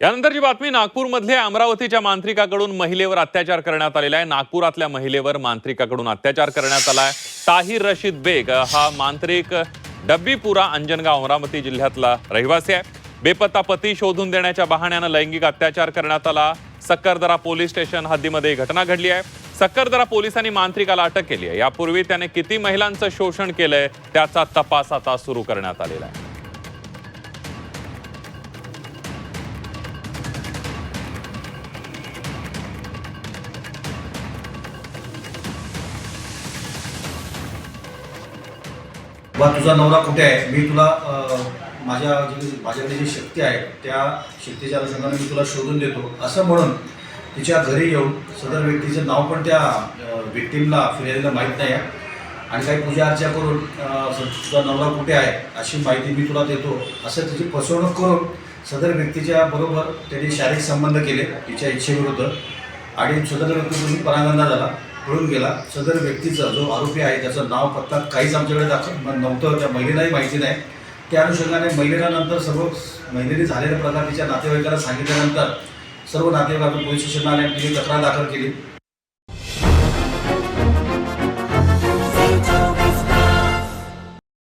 यानंतरची बातमी नागपूरमधले अमरावतीच्या मांत्रिकाकडून महिलेवर अत्याचार करण्यात आलेला आहे। नागपुरातल्या महिलेवर मांत्रिकाकडून अत्याचार करण्यात आलाय। ताहिर रशीद बेग हा मांत्रिक डब्बीपुरा अंजनगाव अमरावती जिल्ह्यातला रहिवासी आहे। बेपत्ता पती शोधून देण्याच्या बहाण्याने लैंगिक अत्याचार करण्यात आला। सक्करदरा पोलीस स्टेशन हद्दीमध्ये घटना घडली आहे। सक्करदरा पोलिसांनी मांत्रिकाला अटक केली आहे। यापूर्वी त्याने किती महिलांचं शोषण केलंय त्याचा तपास आता सुरू करण्यात आलेला आहे। बा तुझा नवरा कुठे आहे, मी तुला माझ्याकडे जी शक्ती आहे त्या शक्तीच्या अनुषंगाने मी तुला शोधून देतो असं म्हणून तिच्या घरी येऊन सदर व्यक्तीचं नाव पण त्या विक्टीमला फिर्यादीला माहीत नाही आहे आणि काही पूजा अर्चा करून तुझा नवरा कुठे आहे अशी माहिती मी तुला देतो असं तिची फसवणूक करून सदर व्यक्तीच्या बरोबर त्यांनी शारीरिक संबंध केले तिच्या इच्छेविरुद्ध आणि सदर व्यक्तीतून परांगंदा झाला, पळून गेला। सदर व्यक्तीचा जो आरोपी आहे त्याचं नाव पत्ता काहीच आमच्याकडे दाखल नव्हतं, त्या महिलेलाही माहिती नाही। त्या अनुषंगाने महिलेला नंतर सर्व महिलेने झालेल्या प्रकार तिच्या नातेवाईकाला सांगितल्यानंतर सर्व नातेवाईकांनी पोलीस स्टेशनला आले आणि तिने तक्रार दाखल केली।